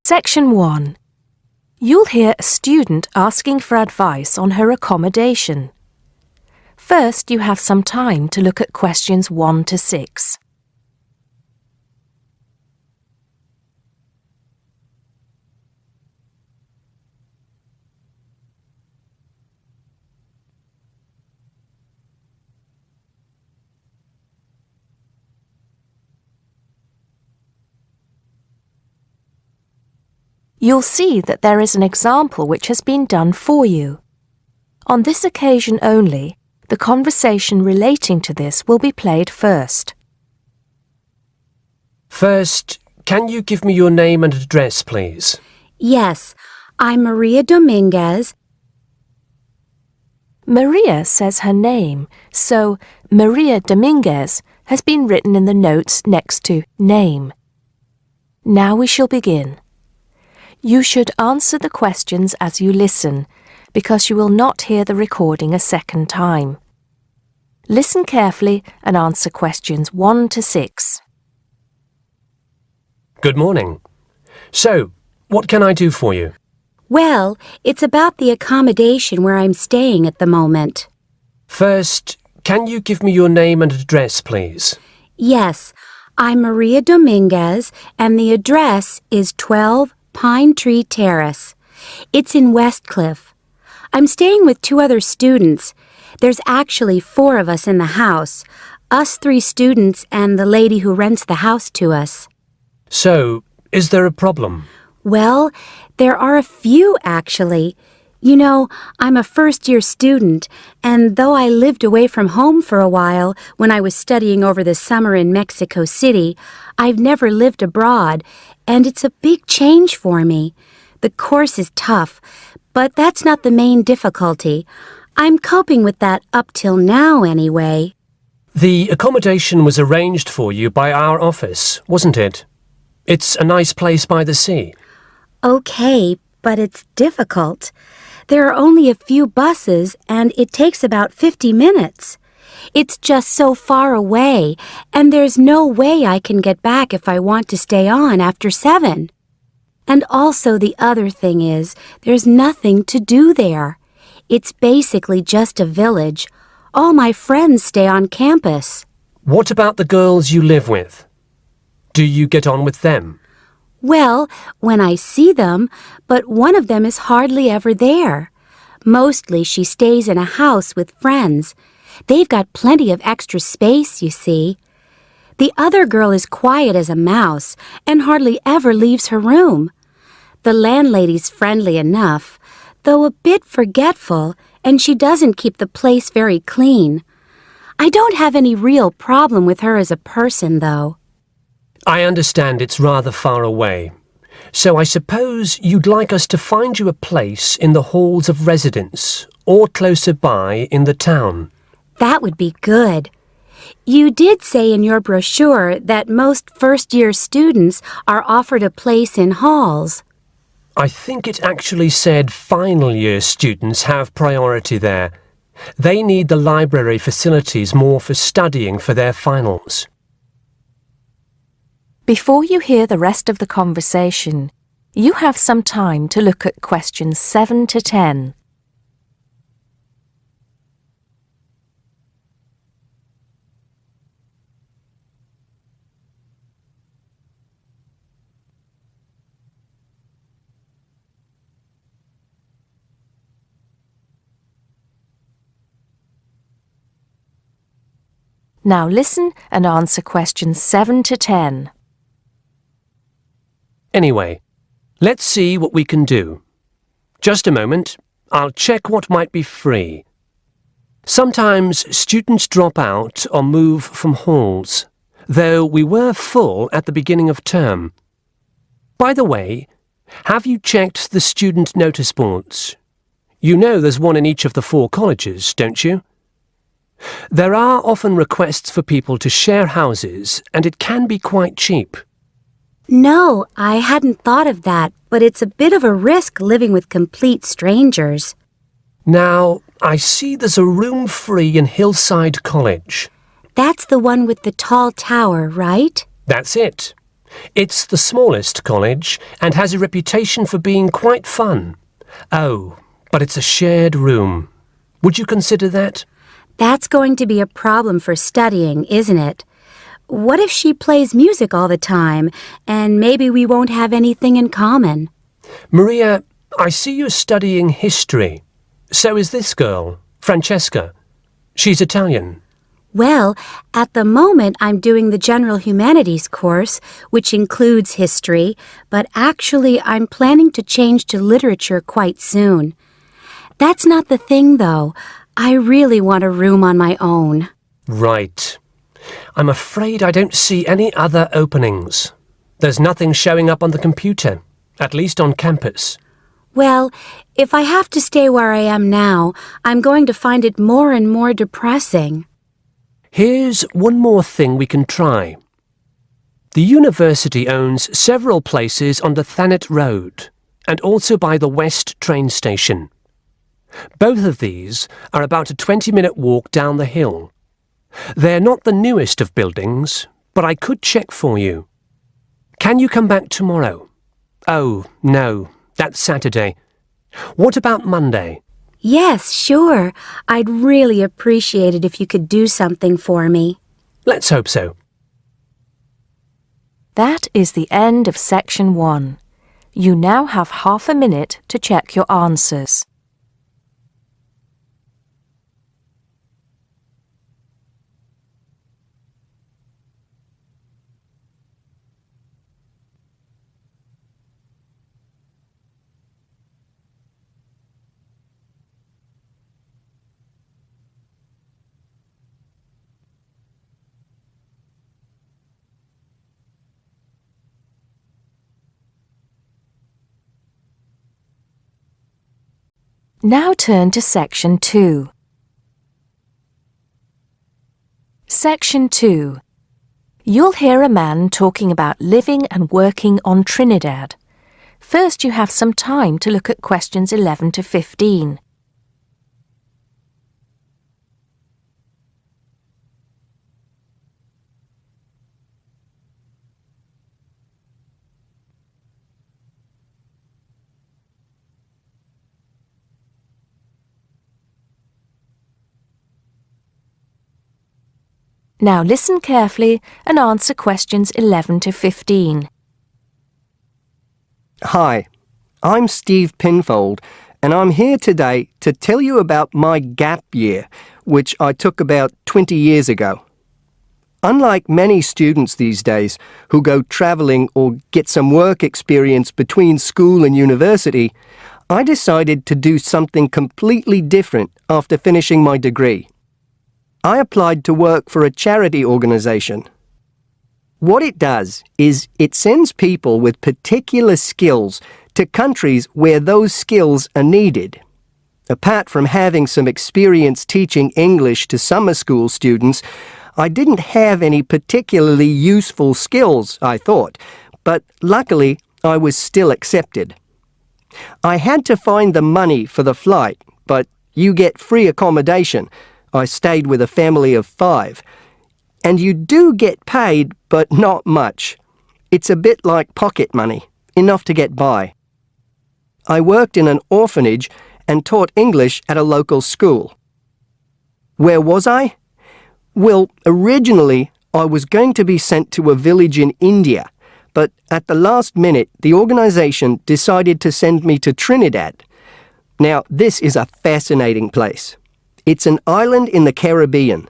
Section 1. You'll hear a student asking for advice on her accommodation. First, you have some time to look at questions 1 to 6. You'll see that there is an example which has been done for you. On this occasion only, the conversation relating to this will be played first. First, can you give me your name and address, please? Yes, I'm Maria Dominguez. Maria says her name, so Maria Dominguez has been written in the notes next to name. Now we shall begin. You should answer the questions as you listen, because you will not hear the recording a second time. Listen carefully and answer questions 1 to 6. Good morning. So, what can I do for you? Well, it's about the accommodation where I'm staying at the moment. First, can you give me your name and address, please? Yes, I'm Maria Dominguez, and the address is 12 Pine Tree Terrace. It's in Westcliff. I'm staying with 2 other students. There's actually 4 of us in the house, us 3 students and the lady who rents the house to us. So, is there a problem? Well, there are a few actually. You know, I'm a first-year student, and though I lived away from home for a while when I was studying over the summer in Mexico City, I've never lived abroad, and it's a big change for me. The course is tough, but that's not the main difficulty. I'm coping with that up till now anyway. The accommodation was arranged for you by our office, wasn't it? It's a nice place by the sea. Okay, but it's difficult. There are only a few buses, and it takes about 50 minutes. It's just so far away, and there's no way I can get back if I want to stay on after 7. And also the other thing is, there's nothing to do there. It's basically just a village. All my friends stay on campus. What about the girls you live with? Do you get on with them? Well, when I see them, but one of them is hardly ever there. Mostly she stays in a house with friends. They've got plenty of extra space, you see. The other girl is quiet as a mouse and hardly ever leaves her room. The landlady's friendly enough, though a bit forgetful, and she doesn't keep the place very clean. I don't have any real problem with her as a person, though. I understand it's rather far away, so I suppose you'd like us to find you a place in the halls of residence or closer by in the town. That would be good. You did say in your brochure that most first-year students are offered a place in halls. I think it actually said final-year students have priority there. They need the library facilities more for studying for their finals. Before you hear the rest of the conversation, you have some time to look at questions 7 to 10. Now listen and answer questions 7 to 10. Anyway, let's see what we can do. Just a moment, I'll check what might be free. Sometimes students drop out or move from halls, though we were full at the beginning of term. By the way, have you checked the student notice boards? You know there's one in each of the 4 colleges, don't you? There are often requests for people to share houses, and it can be quite cheap. No, I hadn't thought of that, but it's a bit of a risk living with complete strangers. Now, I see there's a room free in Hillside College. That's the one with the tall tower, right? That's it. It's the smallest college and has a reputation for being quite fun. Oh, but it's a shared room. Would you consider that? That's going to be a problem for studying, isn't it? What if she plays music all the time, and maybe we won't have anything in common? Maria, I see you're studying history. So is this girl, Francesca. She's Italian. Well, at the moment I'm doing the General Humanities course, which includes history, but actually I'm planning to change to literature quite soon. That's not the thing, though. I really want a room on my own. Right. I'm afraid I don't see any other openings. There's nothing showing up on the computer, at least on campus. Well, if I have to stay where I am now, I'm going to find it more and more depressing. Here's one more thing we can try. The university owns several places on the Thanet Road and also by the West train station. Both of these are about a 20-minute walk down the hill. They're not the newest of buildings, but I could check for you. Can you come back tomorrow? Oh, no, that's Saturday. What about Monday? Yes, sure. I'd really appreciate it if you could do something for me. Let's hope so. That is the end of section 1. You now have half a minute to check your answers. Now turn to Section 2. Section 2. You'll hear a man talking about living and working on Trinidad. First, you have some time to look at questions 11 to 15. Now listen carefully and answer questions 11 to 15. Hi, I'm Steve Pinfold, and I'm here today to tell you about my gap year, which I took about 20 years ago. Unlike many students these days who go travelling or get some work experience between school and university, I decided to do something completely different after finishing my degree. I applied to work for a charity organisation. What it does is it sends people with particular skills to countries where those skills are needed. Apart from having some experience teaching English to summer school students, I didn't have any particularly useful skills, I thought, but luckily I was still accepted. I had to find the money for the flight, but you get free accommodation. I stayed with a family of 5. And you do get paid, but not much. It's a bit like pocket money, enough to get by. I worked in an orphanage and taught English at a local school. Where was I? Well, originally I was going to be sent to a village in India, but at the last minute the organisation decided to send me to Trinidad. Now, this is a fascinating place. It's an island in the Caribbean.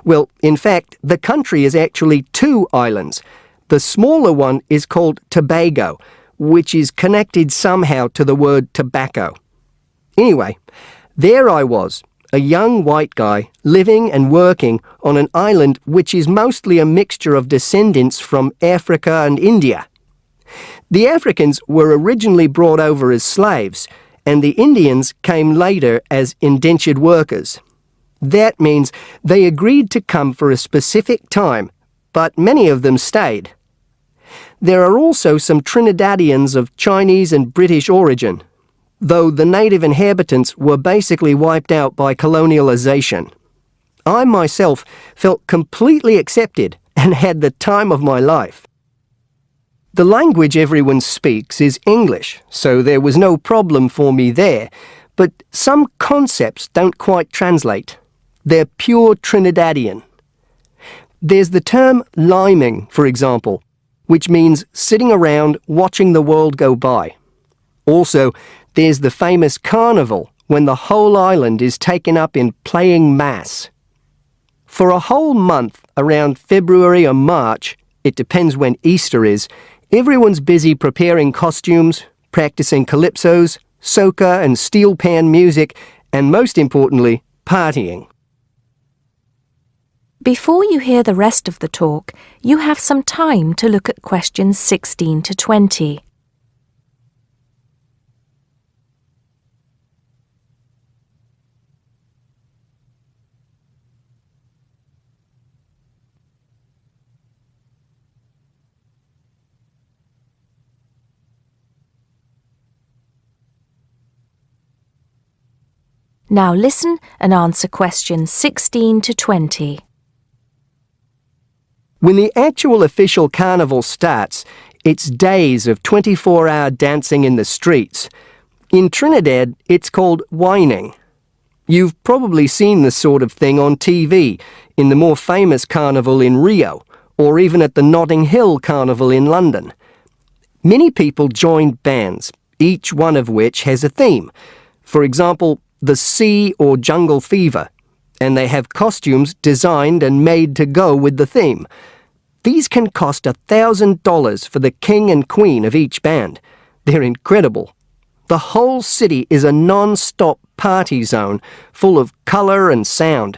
Well, in fact, the country is actually 2 islands. The smaller one is called Tobago, which is connected somehow to the word tobacco. Anyway, there I was, a young white guy living and working on an island which is mostly a mixture of descendants from Africa and India. The Africans were originally brought over as slaves, and the Indians came later as indentured workers. That means they agreed to come for a specific time, but many of them stayed. There are also some Trinidadians of Chinese and British origin, though the native inhabitants were basically wiped out by colonialization. I myself felt completely accepted and had the time of my life. The language everyone speaks is English, so there was no problem for me there, but some concepts don't quite translate. They're pure Trinidadian. There's the term liming, for example, which means sitting around watching the world go by. Also, there's the famous carnival, when the whole island is taken up in playing mass. For a whole month, around February or March, it depends when Easter is, everyone's busy preparing costumes, practicing calypsos, soca and steel pan music, and most importantly, partying. Before you hear the rest of the talk, you have some time to look at questions 16 to 20. Now listen and answer questions 16 to 20. When the actual official carnival starts, it's days of 24-hour dancing in the streets. In Trinidad, it's called whining. You've probably seen this sort of thing on TV, in the more famous carnival in Rio, or even at the Notting Hill Carnival in London. Many people joined bands, each one of which has a theme. For example, the Sea or Jungle Fever, and they have costumes designed and made to go with the theme. These can cost $1,000 for the king and queen of each band. They're incredible. The whole city is a non-stop party zone, full of colour and sound.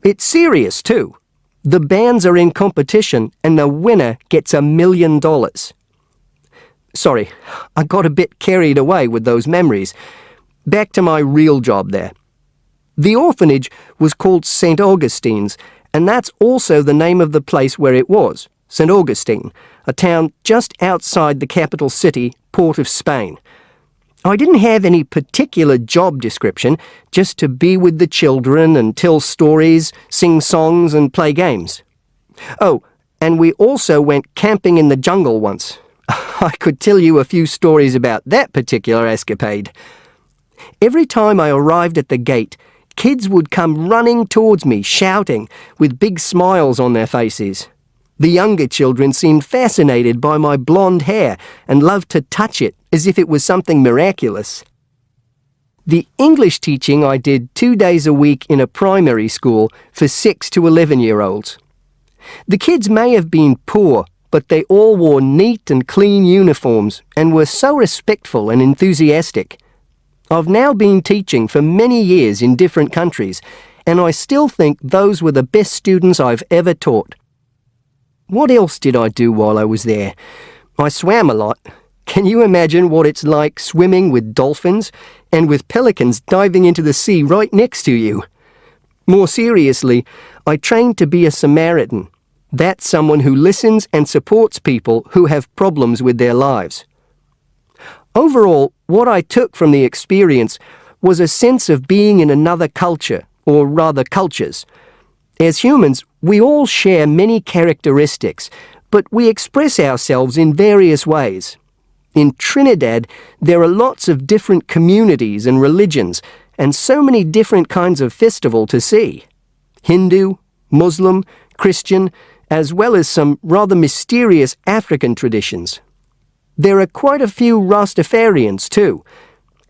It's serious too. The bands are in competition and the winner gets $1 million. Sorry, I got a bit carried away with those memories. Back to my real job there. The orphanage was called St. Augustine's, and that's also the name of the place where it was, St. Augustine, a town just outside the capital city, Port of Spain. I didn't have any particular job description, just to be with the children and tell stories, sing songs and play games. Oh, and we also went camping in the jungle once. I could tell you a few stories about that particular escapade. Every time I arrived at the gate, kids would come running towards me, shouting, with big smiles on their faces. The younger children seemed fascinated by my blonde hair and loved to touch it as if it was something miraculous. The English teaching I did 2 days a week in a primary school for 6 to 11-year-olds. The kids may have been poor, but they all wore neat and clean uniforms and were so respectful and enthusiastic. I've now been teaching for many years in different countries, and I still think those were the best students I've ever taught. What else did I do while I was there? I swam a lot. Can you imagine what it's like swimming with dolphins and with pelicans diving into the sea right next to you? More seriously, I trained to be a Samaritan. That's someone who listens and supports people who have problems with their lives. Overall, what I took from the experience was a sense of being in another culture, or rather cultures. As humans, we all share many characteristics, but we express ourselves in various ways. In Trinidad, there are lots of different communities and religions, and so many different kinds of festival to see. Hindu, Muslim, Christian, as well as some rather mysterious African traditions. There are quite a few Rastafarians too.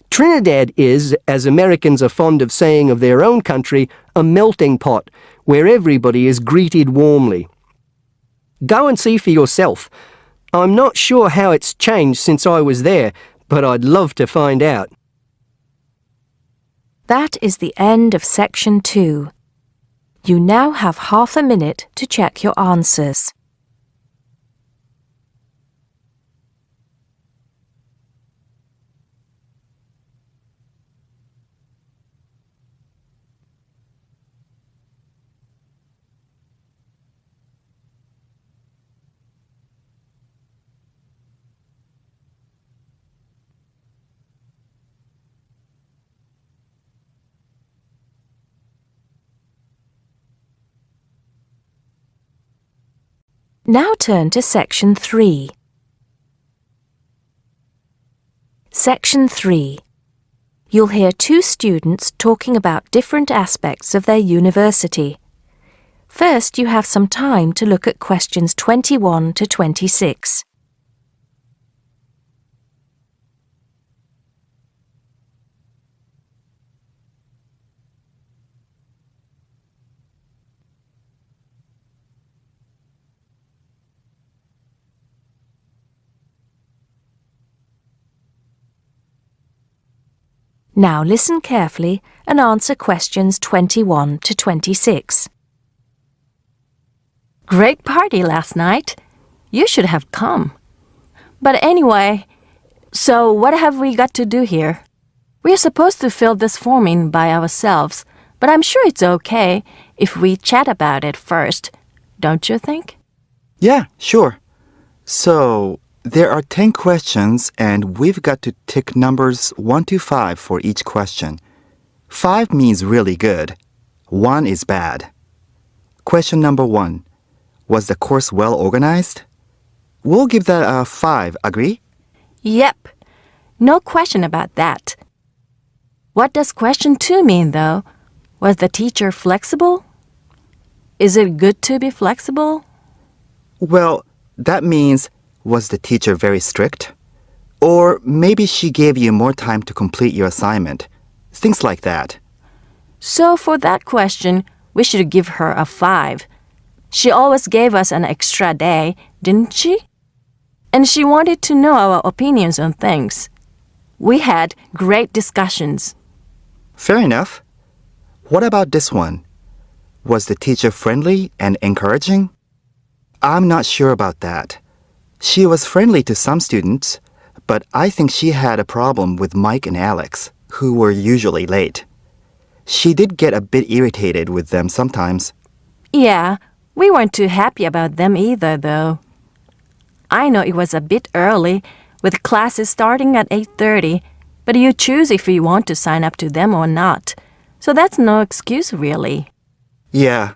Trinidad is, as Americans are fond of saying of their own country, a melting pot, where everybody is greeted warmly. Go and see for yourself. I'm not sure how it's changed since I was there, but I'd love to find out. That is the end of section 2. You now have half a minute to check your answers. Now turn to section 3. Section 3. You'll hear two students talking about different aspects of their university. First, you have some time to look at questions 21 to 26. Now listen carefully and answer questions 21 to 26. Great party last night. You should have come. But anyway, so what have we got to do here? We're supposed to fill this form in by ourselves, but I'm sure it's okay if we chat about it first, don't you think? Yeah, sure. So, there are 10 questions and we've got to tick numbers 1 to 5 for each question. 5 means really good. 1 is bad. Question number 1. Was the course well organized? We'll give that a 5, agree? Yep. No question about that. What does question 2 mean, though? Was the teacher flexible? Is it good to be flexible? Well, that means, was the teacher very strict? Or maybe she gave you more time to complete your assignment. Things like that. So for that question, we should give her a 5. She always gave us an extra day, didn't she? And she wanted to know our opinions on things. We had great discussions. Fair enough. What about this one? Was the teacher friendly and encouraging? I'm not sure about that. She was friendly to some students, but I think she had a problem with Mike and Alex, who were usually late. She did get a bit irritated with them sometimes. Yeah, we weren't too happy about them either, though. I know it was a bit early, with classes starting at 8:30, but you choose if you want to sign up to them or not. So that's no excuse, really. Yeah,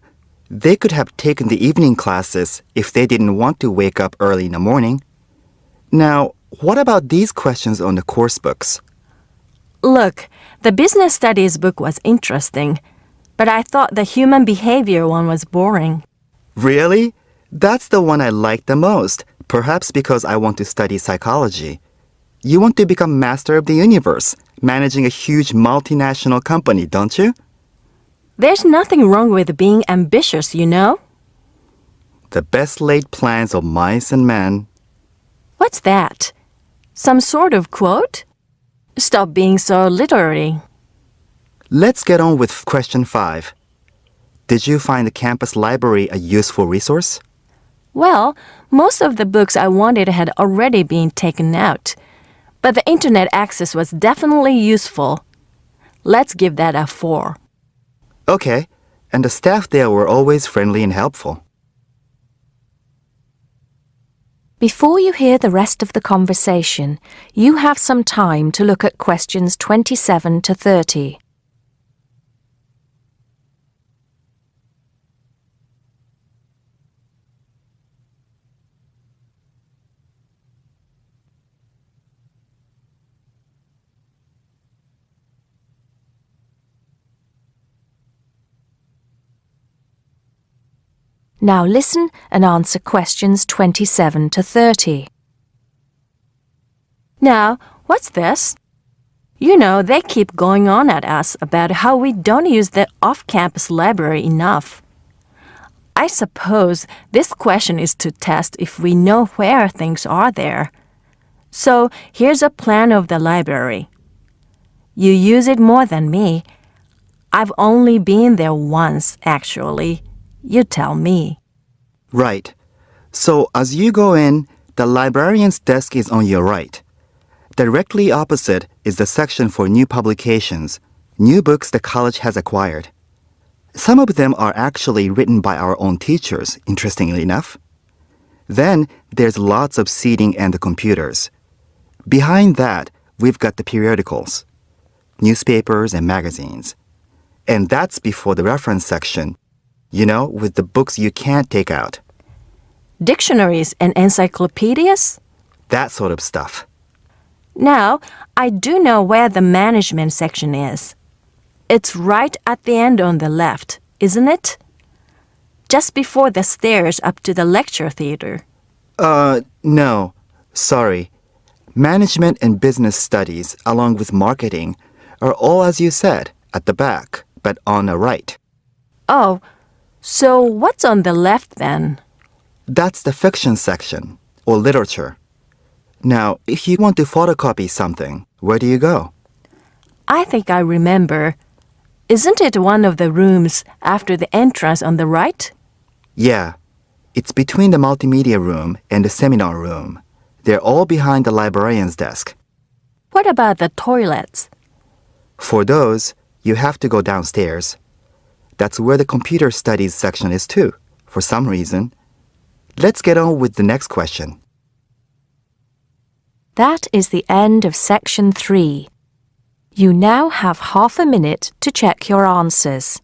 they could have taken the evening classes if they didn't want to wake up early in the morning. Now, what about these questions on the course books? Look, the business studies book was interesting, but I thought the human behavior one was boring. Really? That's the one I like the most, perhaps because I want to study psychology. You want to become master of the universe, managing a huge multinational company, don't you? There's nothing wrong with being ambitious, you know? The best laid plans of mice and men. What's that? Some sort of quote? Stop being so literary. Let's get on with question 5. Did you find the campus library a useful resource? Well, most of the books I wanted had already been taken out, but the internet access was definitely useful. Let's give that a 4. Okay, and the staff there were always friendly and helpful. Before you hear the rest of the conversation, you have some time to look at questions 27 to 30. Now listen and answer questions 27 to 30. Now, what's this? You know, they keep going on at us about how we don't use the off-campus library enough. I suppose this question is to test if we know where things are there. So here's a plan of the library. You use it more than me. I've only been there once, actually. You tell me. Right. So as you go in, the librarian's desk is on your right. Directly opposite is the section for new publications, new books the college has acquired. Some of them are actually written by our own teachers, interestingly enough. Then there's lots of seating and the computers. Behind that, we've got the periodicals, newspapers and magazines. And that's before the reference section. You know, with the books you can't take out. Dictionaries and encyclopedias? That sort of stuff. Now, I do know where the management section is. It's right at the end on the left, isn't it? Just before the stairs up to the lecture theater. No. Sorry. Management and business studies, along with marketing, are all, as you said, at the back, but on the right. Oh, so what's on the left then? That's the fiction section, or literature. Now, if you want to photocopy something, where do you go? I think I remember. Isn't it one of the rooms after the entrance on the right? Yeah. It's between the multimedia room and the seminar room. They're all behind the librarian's desk. What about the toilets? For those, you have to go downstairs. That's where the computer studies section is too, for some reason. Let's get on with the next question. That is the end of section 3. You now have half a minute to check your answers.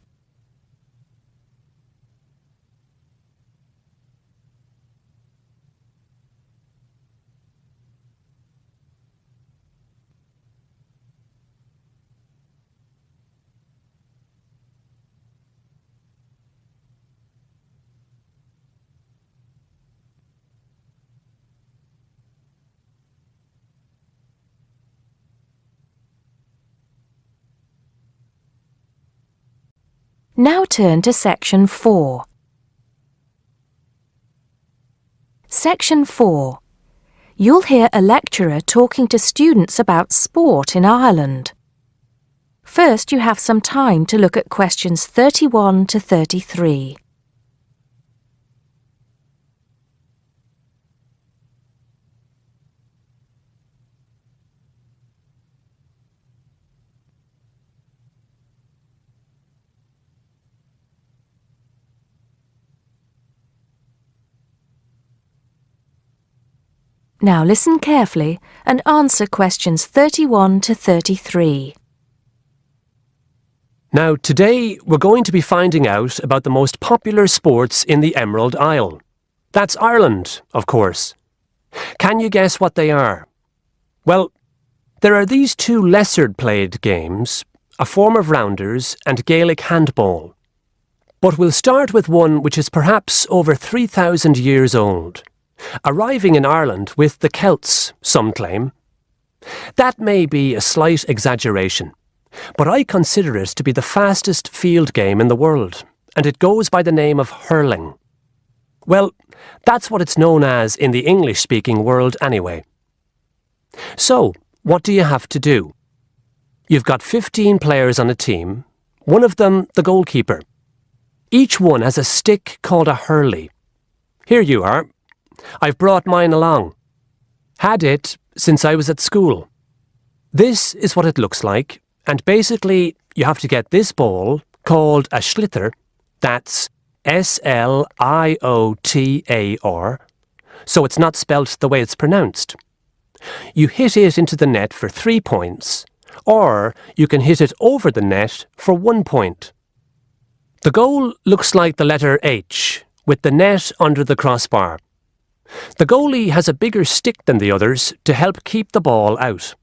Now turn to section 4. Section 4. You'll hear a lecturer talking to students about sport in Ireland. First, you have some time to look at questions 31 to 33. Now listen carefully and answer questions 31 to 33. Now, today we're going to be finding out about the most popular sports in the Emerald Isle. That's Ireland, of course. Can you guess what they are? Well, there are these two lesser-played games, a form of rounders and Gaelic handball. But we'll start with one which is perhaps over 3,000 years old, arriving in Ireland with the Celts, some claim. That may be a slight exaggeration, but I consider it to be the fastest field game in the world, and it goes by the name of hurling. Well, that's what it's known as in the English-speaking world anyway. So, what do you have to do? You've got 15 players on a team, one of them the goalkeeper. Each one has a stick called a hurley. Here you are. I've brought mine along. Had it since I was at school. This is what it looks like, and basically you have to get this ball, called a sliotar, that's S-L-I-O-T-A-R, so it's not spelt the way it's pronounced. You hit it into the net for 3 points, or you can hit it over the net for 1 point. The goal looks like the letter H, with the net under the crossbar. The goalie has a bigger stick than the others to help keep the ball out.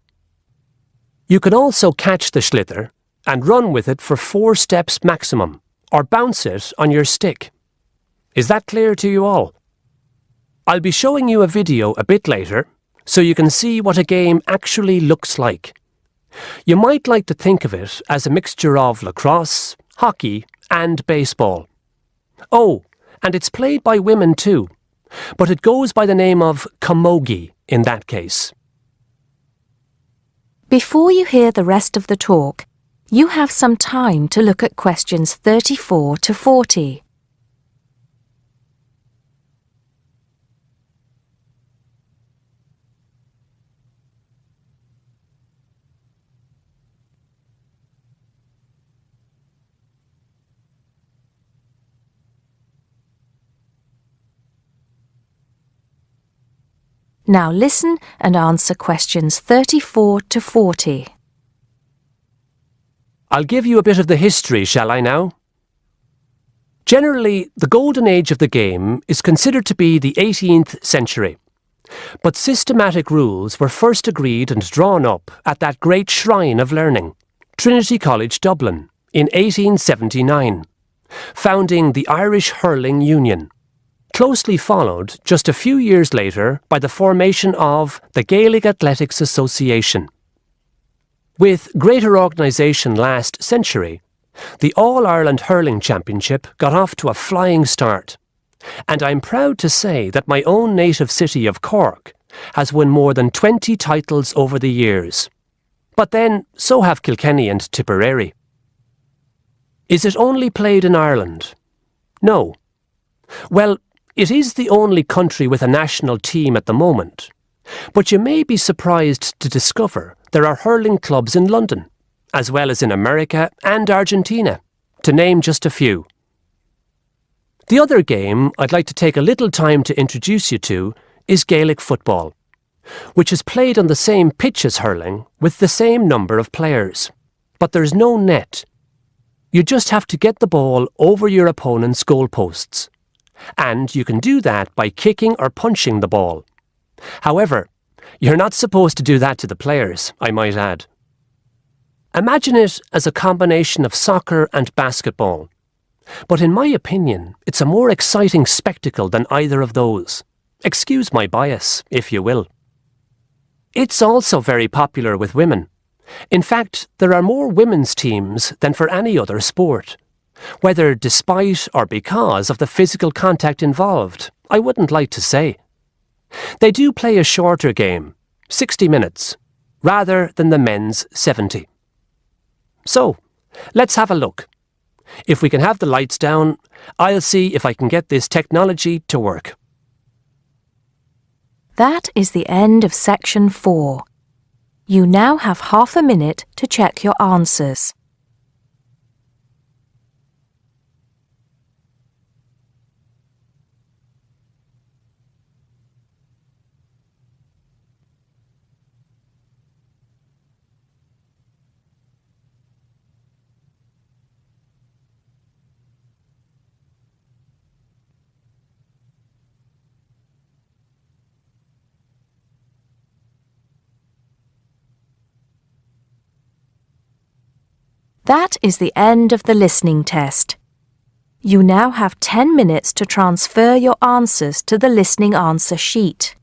You can also catch the sliotar and run with it for 4 steps maximum, or bounce it on your stick. Is that clear to you all? I'll be showing you a video a bit later, so you can see what a game actually looks like. You might like to think of it as a mixture of lacrosse, hockey, and baseball. Oh, and it's played by women too, but it goes by the name of camogie in that case. Before you hear the rest of the talk, you have some time to look at questions 34 to 40. Now listen and answer questions 34 to 40. I'll give you a bit of the history, shall I now? Generally, the golden age of the game is considered to be the 18th century. But systematic rules were first agreed and drawn up at that great shrine of learning, Trinity College Dublin, in 1879, founding the Irish Hurling Union, closely followed just a few years later by the formation of the Gaelic Athletics Association. With greater organisation last century, the All-Ireland Hurling Championship got off to a flying start, and I'm proud to say that my own native city of Cork has won more than 20 titles over the years. But then, so have Kilkenny and Tipperary. Is it only played in Ireland? No. Well, it is the only country with a national team at the moment, but you may be surprised to discover there are hurling clubs in London, as well as in America and Argentina, to name just a few. The other game I'd like to take a little time to introduce you to is Gaelic football, which is played on the same pitch as hurling with the same number of players. But there's no net. You just have to get the ball over your opponent's goalposts. And you can do that by kicking or punching the ball. However, you're not supposed to do that to the players, I might add. Imagine it as a combination of soccer and basketball. But in my opinion, it's a more exciting spectacle than either of those. Excuse my bias, if you will. It's also very popular with women. In fact, there are more women's teams than for any other sport. Whether despite or because of the physical contact involved, I wouldn't like to say. They do play a shorter game, 60 minutes, rather than the men's 70. So, let's have a look. If we can have the lights down, I'll see if I can get this technology to work. That is the end of section 4. You now have half a minute to check your answers. That is the end of the listening test. You now have 10 minutes to transfer your answers to the listening answer sheet.